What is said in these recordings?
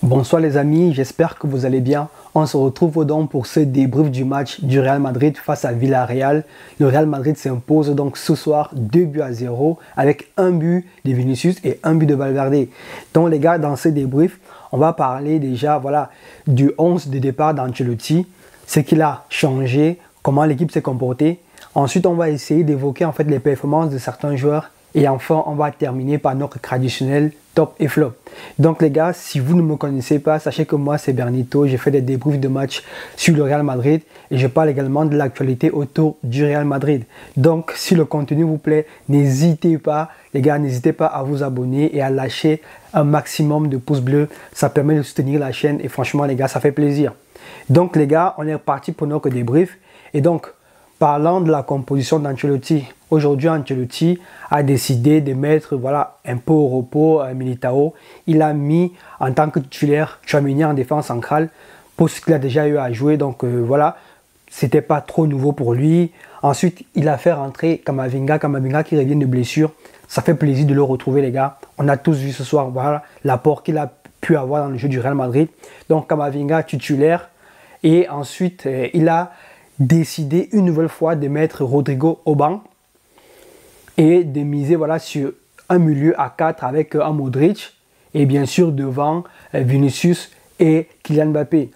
Bonsoir les amis, j'espère que vous allez bien. On se retrouve donc pour ce débrief du match du Real Madrid face à Villarreal. Le Real Madrid s'impose donc ce soir 2-0 avec un but de Vinicius et un but de Valverde. Donc les gars, dans ce débrief, on va parler déjà du 11 de départ d'Ancelotti, ce qu'il a changé, comment l'équipe s'est comportée. Ensuite, on va essayer d'évoquer les performances de certains joueurs. Et enfin, on va terminer par notre traditionnel top et flop. Donc les gars, si vous ne me connaissez pas, sachez que moi c'est Bernito, j'ai fait des débriefs de matchs sur le Real Madrid et je parle également de l'actualité autour du Real Madrid. Donc si le contenu vous plaît, n'hésitez pas les gars, n'hésitez pas à vous abonner et à lâcher un maximum de pouces bleus. Ça permet de soutenir la chaîne et franchement les gars, ça fait plaisir. Donc les gars, on est reparti pour notre débrief. Et donc, parlant de la composition d'Ancelotti, aujourd'hui Ancelotti a décidé de mettre un peu au repos Militao. Il a mis en tant que titulaire Tchouaméni en défense centrale pour ce qu'il a déjà eu à jouer. Donc c'était pas trop nouveau pour lui. Ensuite, il a fait rentrer Camavinga qui revient de blessure. Ça fait plaisir de le retrouver les gars. On a tous vu ce soir l'apport qu'il a pu avoir dans le jeu du Real Madrid. Donc Camavinga titulaire. Et ensuite, il a décidé une nouvelle fois de mettre Rodrigo au banc et de miser sur un milieu à 4 avec un Modric et bien sûr devant Vinicius et Kylian Mbappé.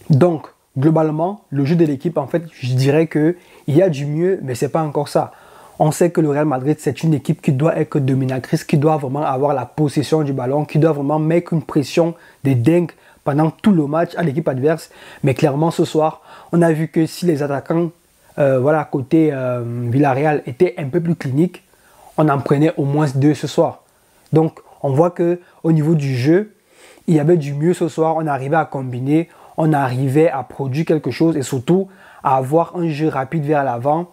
Donc globalement le jeu de l'équipe, je dirais que il y a du mieux, mais c'est pas encore ça. On sait que le Real Madrid c'est une équipe qui doit être dominatrice, qui doit vraiment avoir la possession du ballon, qui doit vraiment mettre une pression de dingue pendant tout le match à l'équipe adverse. Mais clairement ce soir on a vu que si les attaquants côté Villarreal étaient un peu plus cliniques, on en prenait au moins 2 ce soir. Donc on voit que au niveau du jeu, il y avait du mieux ce soir. On arrivait à combiner, on arrivait à produire quelque chose et surtout à avoir un jeu rapide vers l'avant.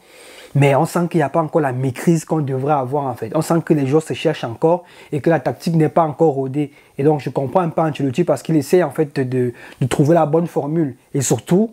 Mais on sent qu'il n'y a pas encore la maîtrise qu'on devrait avoir On sent que les joueurs se cherchent encore et que la tactique n'est pas encore rodée. Et donc je comprends un peu Ancelotti parce qu'il essaie de trouver la bonne formule. Et surtout,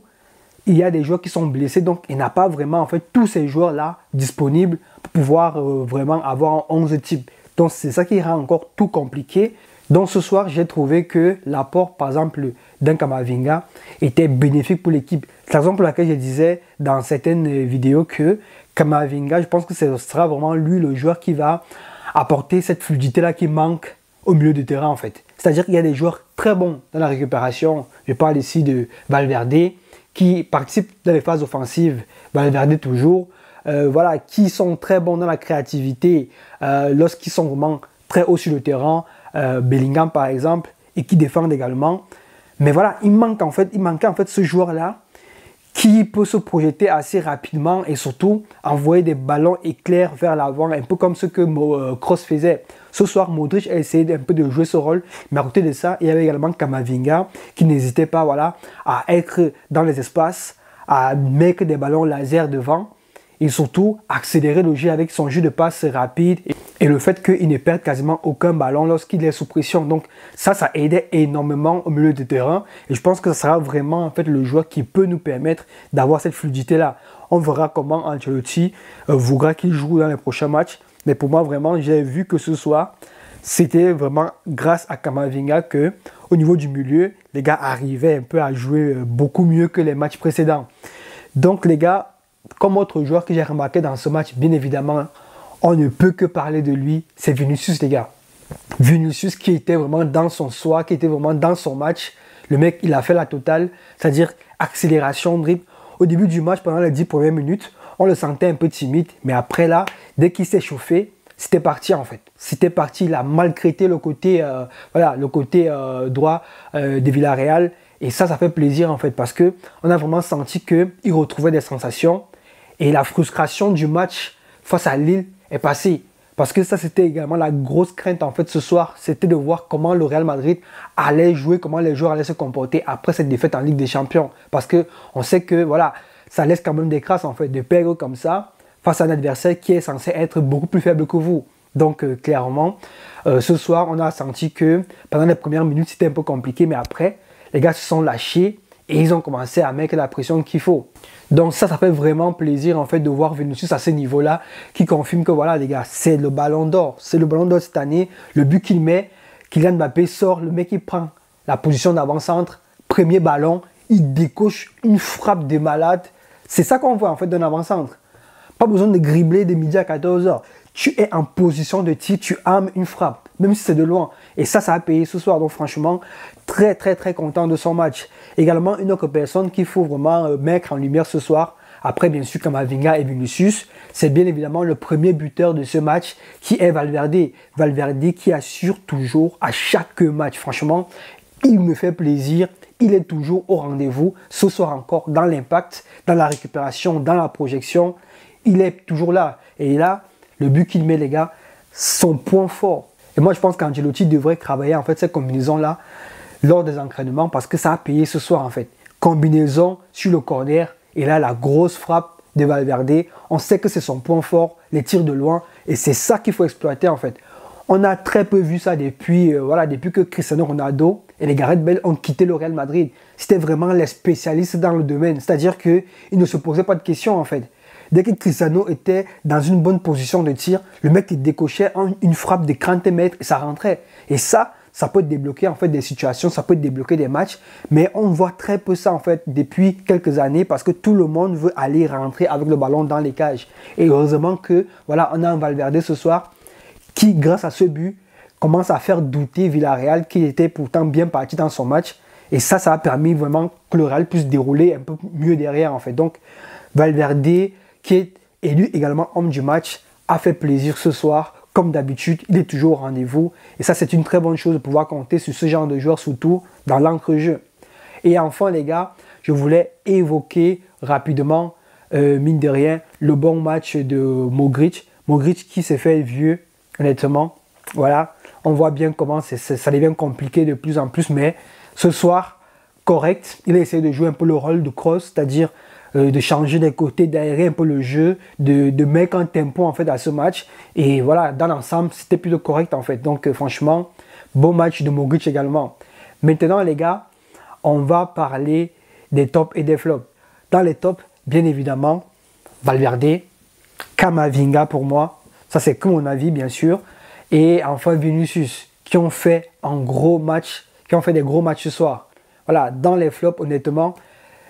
il y a des joueurs qui sont blessés, donc il n'a pas vraiment tous ces joueurs-là disponibles pour pouvoir vraiment avoir un 11 type. Donc c'est ça qui rend encore tout compliqué. Donc ce soir, j'ai trouvé que l'apport, par exemple, d'un Camavinga était bénéfique pour l'équipe. C'est la raison pour laquelle je disais dans certaines vidéos que Camavinga, je pense que ce sera vraiment lui le joueur qui va apporter cette fluidité-là qui manque au milieu de terrain C'est-à-dire qu'il y a des joueurs très bons dans la récupération. Je parle ici de Valverde, qui participent dans les phases offensives, Valverde toujours, qui sont très bons dans la créativité lorsqu'ils sont vraiment très hauts sur le terrain, Bellingham par exemple, et qui défendent également. Mais il manquait ce joueur-là qui peut se projeter assez rapidement et surtout envoyer des ballons éclairs vers l'avant, un peu comme ce que Kroos faisait. Ce soir, Modric a essayé un peu de jouer ce rôle, mais à côté de ça, il y avait également Camavinga qui n'hésitait pas à être dans les espaces, à mettre des ballons laser devant et surtout accélérer le jeu avec son jeu de passe rapide et le fait qu'il ne perde quasiment aucun ballon lorsqu'il est sous pression. Donc ça aidait énormément au milieu de terrain et je pense que ça sera vraiment le joueur qui peut nous permettre d'avoir cette fluidité-là. On verra comment Ancelotti voudra qu'il joue dans les prochains matchs. Mais pour moi, vraiment, j'ai vu que ce soir, c'était vraiment grâce à Camavinga que, au niveau du milieu, les gars arrivaient un peu à jouer beaucoup mieux que les matchs précédents. Donc, les gars, comme autre joueur que j'ai remarqué dans ce match, bien évidemment, on ne peut que parler de lui, c'est Vinicius, les gars. Vinicius qui était vraiment dans son soi, qui était vraiment dans son match. Le mec, il a fait la totale, c'est-à-dire accélération, dribble. Au début du match, pendant les 10 premières minutes, on le sentait un peu timide, mais après là, dès qu'il s'est chauffé, c'était parti C'était parti, il a maltraité le côté, droit de Villarreal. Et ça fait plaisir parce que on a vraiment senti qu'il retrouvait des sensations. Et la frustration du match face à Lille est passée. Parce que ça, c'était également la grosse crainte ce soir. C'était de voir comment le Real Madrid allait jouer, comment les joueurs allaient se comporter après cette défaite en Ligue des Champions. Parce qu'on sait que ça laisse quand même des crasses de perdre comme ça face à un adversaire qui est censé être beaucoup plus faible que vous. Donc clairement, ce soir, on a senti que pendant les premières minutes, c'était un peu compliqué, mais après, les gars se sont lâchés et ils ont commencé à mettre la pression qu'il faut. Donc ça fait vraiment plaisir de voir Vinicius à ce niveau-là qui confirme que les gars, c'est le ballon d'or. C'est le ballon d'or cette année. Le but qu'il met, Kylian Mbappé sort, le mec il prend la position d'avant-centre, premier ballon, il décoche une frappe de malade. C'est ça qu'on voit en fait d'un avant-centre. Pas besoin de dribbler de midi à 14h. Tu es en position de tir, tu aimes une frappe, même si c'est de loin. Et ça a payé ce soir. Donc franchement, très content de son match. Également, une autre personne qu'il faut vraiment mettre en lumière ce soir, après bien sûr Camavinga et Vinicius, c'est bien évidemment le premier buteur de ce match qui est Valverde. Valverde qui assure toujours à chaque match. Franchement, il me fait plaisir. Il est toujours au rendez-vous. Ce soir encore, dans l'impact, dans la récupération, dans la projection, il est toujours là. Et là, le but qu'il met, les gars, son point fort. Et moi, je pense qu'Ancelotti devrait travailler en fait cette combinaison-là lors des entraînements parce que ça a payé ce soir en fait. Combinaison sur le corner et là, la grosse frappe de Valverde. On sait que c'est son point fort, les tirs de loin et c'est ça qu'il faut exploiter en fait. On a très peu vu ça depuis que Cristiano Ronaldo et les Gareth Bale ont quitté le Real Madrid. C'était vraiment les spécialistes dans le domaine. C'est-à-dire qu'ils ne se posaient pas de questions en fait. Dès que Cristiano était dans une bonne position de tir, le mec il décochait une frappe de 30 mètres et ça rentrait. Et ça peut débloquer en fait des situations, ça peut débloquer des matchs. Mais on voit très peu ça en fait depuis quelques années parce que tout le monde veut aller rentrer avec le ballon dans les cages. Et heureusement que voilà, on a un Valverde ce soir qui, grâce à ce but, commence à faire douter Villarreal qui était pourtant bien parti dans son match. Et ça a permis vraiment que le Real puisse dérouler un peu mieux derrière en fait. Donc Valverde, qui est élu également homme du match, a fait plaisir ce soir. Comme d'habitude, il est toujours au rendez-vous. Et ça, c'est une très bonne chose de pouvoir compter sur ce genre de joueur, surtout dans l'entre-jeu. Et enfin, les gars, je voulais évoquer rapidement, mine de rien, le bon match de Modric. Modric qui s'est fait vieux, honnêtement. Voilà, on voit bien comment ça devient compliqué de plus en plus. Mais ce soir, correct, il a essayé de jouer un peu le rôle de Kroos, c'est-à-dire de changer des côtés, d'aérer un peu le jeu, de mettre un tempo en fait à ce match. Et voilà, dans l'ensemble, c'était plutôt correct en fait. Donc franchement, bon match de Modric également. Maintenant les gars, on va parler des tops et des flops. Dans les tops, bien évidemment, Valverde, Camavinga pour moi. Ça c'est que mon avis bien sûr. Et enfin Vinicius, qui ont fait un gros match, qui ont fait des gros matchs ce soir. Voilà, dans les flops, honnêtement,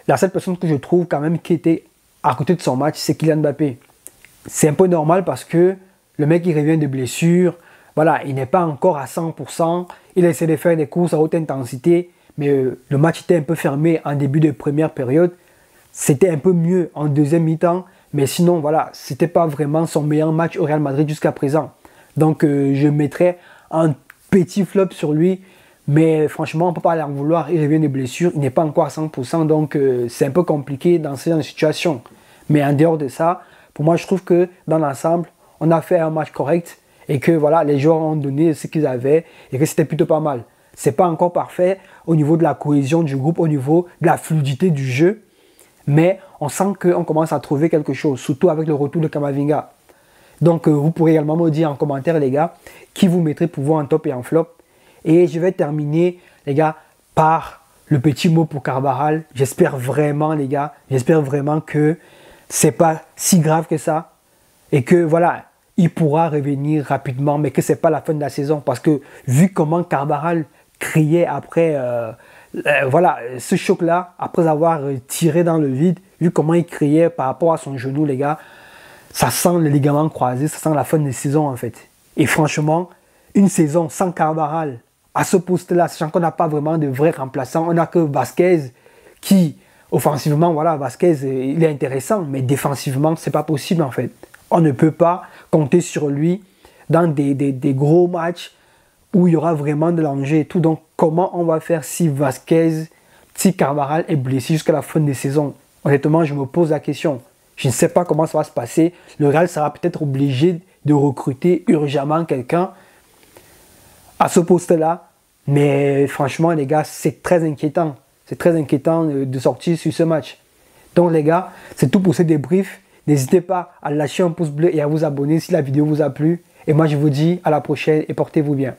la seule personne que je trouve quand même qui était à côté de son match, c'est Kylian Mbappé. C'est un peu normal parce que le mec, il revient de blessure. Voilà, il n'est pas encore à 100%. Il a essayé de faire des courses à haute intensité, mais le match était un peu fermé en début de première période. C'était un peu mieux en deuxième mi-temps, mais sinon, voilà, c'était pas vraiment son meilleur match au Real Madrid jusqu'à présent. Donc, je mettrais un petit flop sur lui. Mais franchement, on ne peut pas aller en vouloir, il revient de blessure, il n'est pas encore à 100%, donc c'est un peu compliqué dans ce genre de situation. Mais en dehors de ça, pour moi, je trouve que dans l'ensemble, on a fait un match correct et que voilà, les joueurs ont donné ce qu'ils avaient et que c'était plutôt pas mal. C'est pas encore parfait au niveau de la cohésion du groupe, au niveau de la fluidité du jeu, mais on sent qu'on commence à trouver quelque chose, surtout avec le retour de Camavinga. Donc vous pourrez également me dire en commentaire, les gars, qui vous mettrez pour vous en top et en flop. Et je vais terminer, les gars, par le petit mot pour Carvajal. J'espère vraiment, les gars, j'espère vraiment que c'est pas si grave que ça. Et que, voilà, il pourra revenir rapidement, mais que c'est pas la fin de la saison. Parce que, vu comment Carvajal criait après, voilà, ce choc-là, après avoir tiré dans le vide, vu comment il criait par rapport à son genou, les gars, ça sent le ligament croisé, ça sent la fin de la saison, en fait. Et franchement, une saison sans Carvajal, à ce poste-là, sachant qu'on n'a pas vraiment de vrais remplaçants, on n'a que Vasquez qui, offensivement, voilà, Vasquez, il est intéressant, mais défensivement, c'est pas possible en fait. On ne peut pas compter sur lui dans des gros matchs où il y aura vraiment de l'enjeu et tout. Donc, comment on va faire si Vasquez, si Carvajal est blessé jusqu'à la fin de saison? Honnêtement, je me pose la question. Je ne sais pas comment ça va se passer. Le Real sera peut-être obligé de recruter urgemment quelqu'un à ce poste-là, mais franchement les gars, c'est très inquiétant. C'est très inquiétant de sortir sur ce match. Donc les gars, c'est tout pour ce débrief. N'hésitez pas à lâcher un pouce bleu et à vous abonner si la vidéo vous a plu. Et moi je vous dis à la prochaine et portez-vous bien.